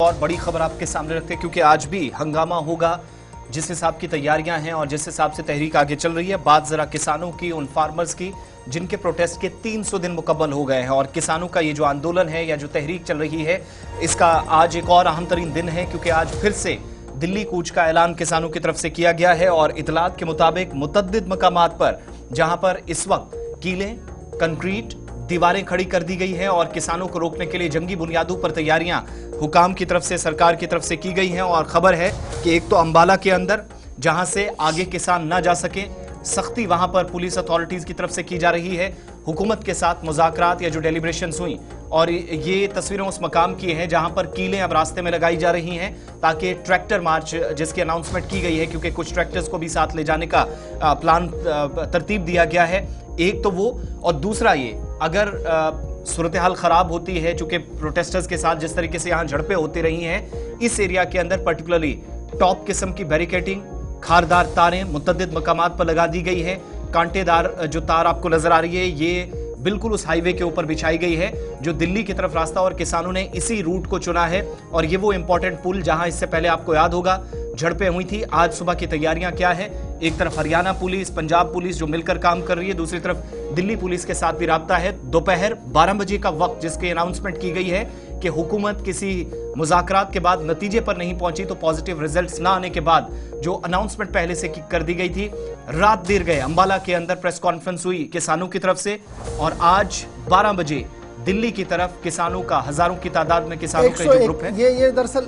और बड़ी खबर आपके सामने रखते हैं, क्योंकि आज भी हंगामा होगा जिस हिसाब की तैयारियां हैं और जिस हिसाब से तहरीक आगे चल रही है। बात जरा किसानों की, उन फार्मर्स की जिनके प्रोटेस्ट के 300 दिन मुकम्मल हो गए हैं, और किसानों का ये जो आंदोलन है या जो तहरीक चल रही है, इसका आज एक और अहम तरीन दिन है, क्योंकि आज फिर से दिल्ली कूच का ऐलान किसानों की तरफ से किया गया है। और इतलात के मुताबिक मुतअद्दिद मकामात पर, जहां पर इस वक्त कीलें, कंक्रीट, दीवारें खड़ी कर दी गई हैं और किसानों को रोकने के लिए जंगी बुनियादों पर तैयारियां हुकाम की तरफ से, सरकार की तरफ से की गई हैं। और खबर है कि एक तो अंबाला के अंदर, जहां से आगे किसान ना जा सके, सख्ती वहां पर पुलिस अथॉरिटीज की तरफ से की जा रही है। हुकूमत के साथ मुज़ाकरात या जो डेलिब्रेशंस हुई, और ये तस्वीरें उस मकाम की हैं जहां पर कीलें अब रास्ते में लगाई जा रही हैं ताकि ट्रैक्टर मार्च, जिसकी अनाउंसमेंट की गई है, क्योंकि कुछ ट्रैक्टर्स को भी साथ ले जाने का प्लान तरतीब दिया गया है। एक तो वो, और दूसरा ये, अगर सूरत हाल खराब होती है, चूंकि प्रोटेस्टर्स के साथ जिस तरीके से यहां झड़पें होती रही हैं, इस एरिया के अंदर पर्टिकुलरली टॉप किस्म की बैरिकेटिंग, खारदार तारें मुतअद्दिद मकामात पर लगा दी गई है। कांटेदार जो तार आपको नजर आ रही है, ये बिल्कुल उस हाईवे के ऊपर बिछाई गई है जो दिल्ली की तरफ रास्ता, और किसानों ने इसी रूट को चुना है। और ये वो इंपॉर्टेंट पुल जहां इससे पहले आपको याद होगा झड़पें हुई थी। आज सुबह की तैयारियां क्या है, एक तरफ हरियाणा पुलिस, पंजाब पुलिस जो मिलकर काम कर रही है, दूसरी तरफ दिल्ली पुलिस के साथ भी राब्ता है। दोपहर 12 बजे का वक्त जिसकी अनाउंसमेंट की गई है कि हुकूमत किसी मुज़ाकरात के बाद नतीजे पर नहीं पहुंची, तो पॉजिटिव रिजल्ट्स ना आने के बाद जो अनाउंसमेंट पहले से कर दी गई थी, रात देर गए अंबाला के अंदर प्रेस कॉन्फ्रेंस हुई किसानों की तरफ से। और आज 12 बजे दिल्ली की तरफ किसानों का, हजारों की तादाद में किसानों का जो ग्रुप है, ये दरअसल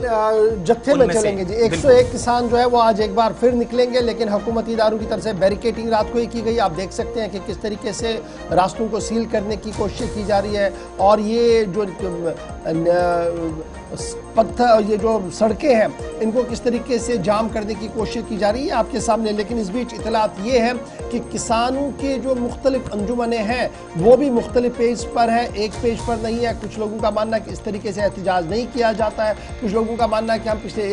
जत्थे में चलेंगे जी। 101 किसान जो है वो आज एक बार फिर निकलेंगे, लेकिन हुकूमती इदारों की तरफ से बैरिकेटिंग रात को ही की गई। आप देख सकते हैं कि किस तरीके से रास्तों को सील करने की कोशिश की जा रही है, और ये जो पत्थर, ये जो सड़कें हैं, इनको किस तरीके से जाम करने की कोशिश की जा रही है आपके सामने। लेकिन इस बीच इतलात ये है कि किसानों के जो मुख्तलिफ अंजुमनें हैं वो भी मुख्तलिफ पेज पर है, एक पेज पर नहीं है। कुछ लोगों का मानना है कि इस तरीके से एहतजाज नहीं किया जाता है, कुछ लोगों का मानना है कि हम पिछले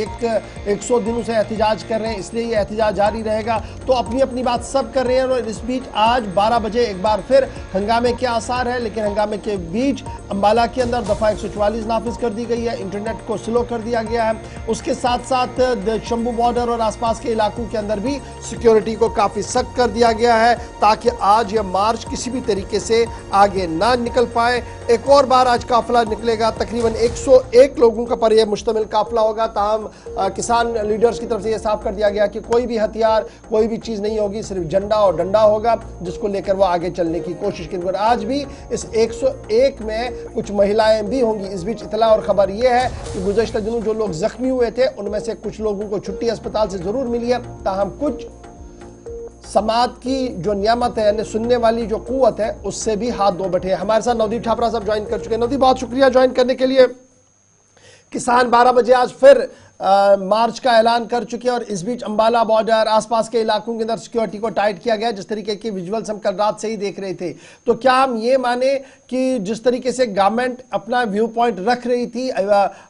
100 दिनों से एहतजाज कर रहे हैं, इसलिए ये एहतजाज जारी रहेगा। तो अपनी अपनी बात सब कर रहे हैं। और इस बीच आज 12 बजे एक बार फिर हंगामे के आसार है, लेकिन हंगामे के बीच अंबाला के अंदर दफा 144 नाफिज कर दी गई है, इंटरनेट को स्लो कर दिया गया है। उसके साथ साथ शंभू बॉर्डर और आसपास के इलाकों के अंदर भी सिक्योरिटी को काफी सख्त कर दिया गया है, ताकि आज यह मार्च किसी भी तरीके से आगे ना निकल पाए। एक और बार आज काफिला निकलेगा, तकरीबन 101 लोगों का पर यह मुश्तमिल काफिला होगा। ताहम किसान लीडर्स की तरफ से यह साफ कर दिया गया कि कोई भी हथियार, कोई भी चीज नहीं होगी, सिर्फ झंडा और डंडा होगा, जिसको लेकर वो आगे चलने की कोशिश करेंगे। आज भी इस 101 में कुछ महिलाएं भी होंगी। इस बीच इतला और खबर यह है कि गुज़श्ता दिनों जो लोग जख्मी हुए थे, उनमें से कुछ लोगों को छुट्टी अस्पताल से जरूर मिली है, ताहम कुछ समाज की जो नियामत है, यानी सुनने वाली जो कुव्वत है, उससे भी हाथ धो बैठे हैं। हमारे साथ नवदीप छापरा साहब ज्वाइन कर चुके हैं। नवदीप, बहुत शुक्रिया ज्वाइन करने के लिए। किसान 12 बजे आज फिर मार्च का ऐलान कर चुके हैं, और इस बीच अंबाला बॉर्डर, आसपास के इलाकों के अंदर सिक्योरिटी को टाइट किया गया, जिस तरीके की विजुअल्स हम कल रात से ही देख रहे थे। तो क्या हम ये माने कि जिस तरीके से गवर्नमेंट अपना व्यू पॉइंट रख रही थी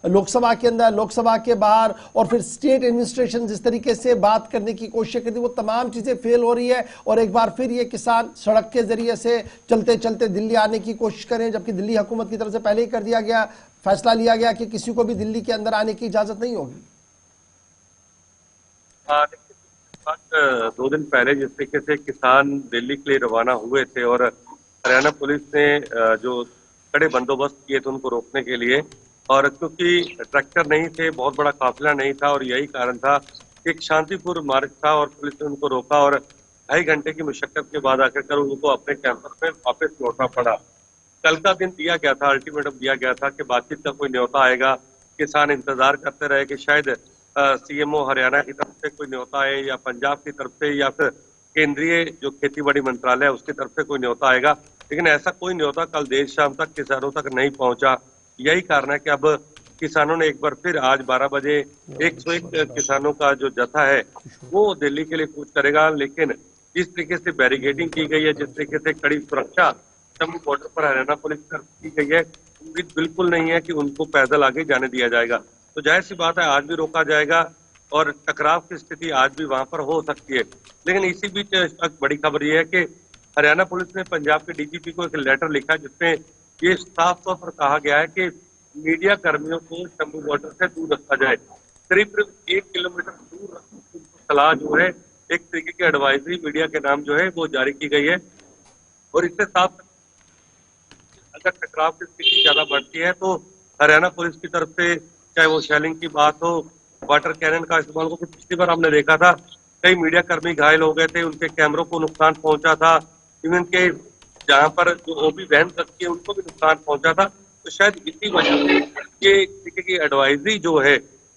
लोकसभा के अंदर, लोकसभा के बाहर, और फिर स्टेट एडमिनिस्ट्रेशन जिस तरीके से बात करने की कोशिश करती, वो तमाम चीजें फेल हो रही है, और एक बार फिर ये किसान सड़क के जरिए से चलते चलते दिल्ली आने की कोशिश करें, जबकि दिल्ली हुकूमत की तरफ से पहले ही कर दिया गया, फैसला लिया गया कि किसी को भी दिल्ली के अंदर आने की इजाजत नहीं होगी। 2 दिन पहले जिस तरीके से किसान दिल्ली के लिए रवाना हुए थे, और हरियाणा पुलिस ने जो कड़े बंदोबस्त किए थे उनको रोकने के लिए, और क्योंकि ट्रैक्टर नहीं थे, बहुत बड़ा काफिला नहीं था, और यही कारण था कि एक शांतिपूर्ण मार्ग था, और पुलिस ने उनको रोका, और 2.5 घंटे की मुशक्कत के बाद आखिरकार उनको अपने कैंपस में वापस लौटना पड़ा। कल का दिन दिया गया था, अल्टीमेटम दिया गया था कि बातचीत का कोई न्योता आएगा। किसान इंतजार करते रहे कि शायद सीएमओ हरियाणा की तरफ से कोई न्योता आए, या पंजाब की तरफ से, या फिर केंद्रीय जो खेती बाड़ी मंत्रालय है उसकी तरफ से कोई न्योता आएगा, लेकिन ऐसा कोई न्योता कल देर शाम तक किसानों तक नहीं पहुंचा। यही कारण है कि अब किसानों ने एक बार फिर आज 12 बजे 101 किसानों का जो जत्था है वो दिल्ली के लिए कूच करेगा। लेकिन जिस तरीके से बैरिकेडिंग की गई है, जिस तरीके से कड़ी सुरक्षा शंभू बॉर्डर पर हरियाणा पुलिस की तरफ की गई है, उम्मीद बिल्कुल नहीं है कि उनको पैदल आगे जाने दिया जाएगा। तो जाहिर सी बात है आज भी रोका जाएगा, और टकराव की स्थिति आज भी वहां पर हो सकती है। लेकिन इसी बीच बड़ी खबर यह है कि हरियाणा पुलिस ने पंजाब के डीजीपी को एक लेटर लिखा, जिसमें ये साफ तौर पर कहा गया है कि मीडिया कर्मियों को शंभू बॉर्डर से दूर रखा जाए। करीब करीब 1 किलोमीटर दूर रखने की सलाह जो है, एक तरीके की एडवाइजरी मीडिया के नाम जो है वो जारी की गई है। और इससे साफ अगर टकराव की स्थिति ज्यादा बढ़ती है तो हरियाणा पुलिस की तरफ से, चाहे वो शेलिंग की बात हो, वाटर कैनन का इस्तेमाल हो, क्योंकि पिछली बार हमने देखा था कई मीडिया कर्मी घायल हो गए थे, उनके कैमरों को नुकसान पहुंचा था, इवन के जहां पर जो ओबी वैन रखी है उनको भी नुकसान पहुंचा था। तो शायद इसी वजह से ये तरीके की एडवाइजरी जो है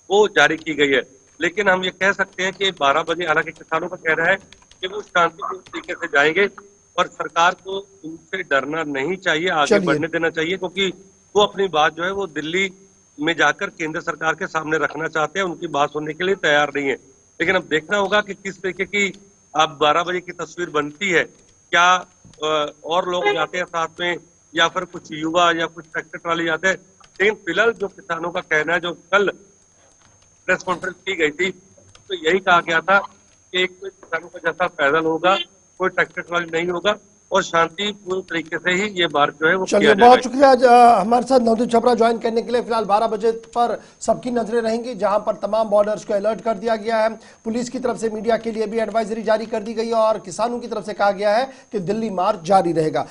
वो जारी की गई है। लेकिन हम ये कह सकते हैं कि 12 बजे, हालांकि किसानों का कहना है कि वो शांतिपूर्ण तरीके से जाएंगे और सरकार को उनसे डरना नहीं चाहिए, आगे बढ़ने देना चाहिए, क्योंकि वो अपनी बात जो है वो दिल्ली में जाकर केंद्र सरकार के सामने रखना चाहते हैं, उनकी बात सुनने के लिए तैयार नहीं है। लेकिन अब देखना होगा कि किस तरीके की अब 12 बजे की तस्वीर बनती है। क्या और लोग जाते हैं साथ में, या फिर कुछ युवा या कुछ ट्रैक्टर ट्राली जाते हैं। लेकिन फिलहाल जो किसानों का कहना है, जो कल प्रेस कॉन्फ्रेंस की गई थी, तो यही कहा गया था कि एक किसानों का जैसा पैदल होगा, कोई ट्रैक्टर ट्राली नहीं होगा और शांतिपूर्ण तरीके से ही ये बार जो है वो चलिए, बहुत शुक्रिया हमारे साथ नवदीप छबरा ज्वाइन करने के लिए। फिलहाल 12 बजे पर सबकी नजरें रहेंगी, जहां पर तमाम बॉर्डर्स को अलर्ट कर दिया गया है। पुलिस की तरफ से मीडिया के लिए भी एडवाइजरी जारी कर दी गई है और किसानों की तरफ से कहा गया है कि दिल्ली मार्च जारी रहेगा।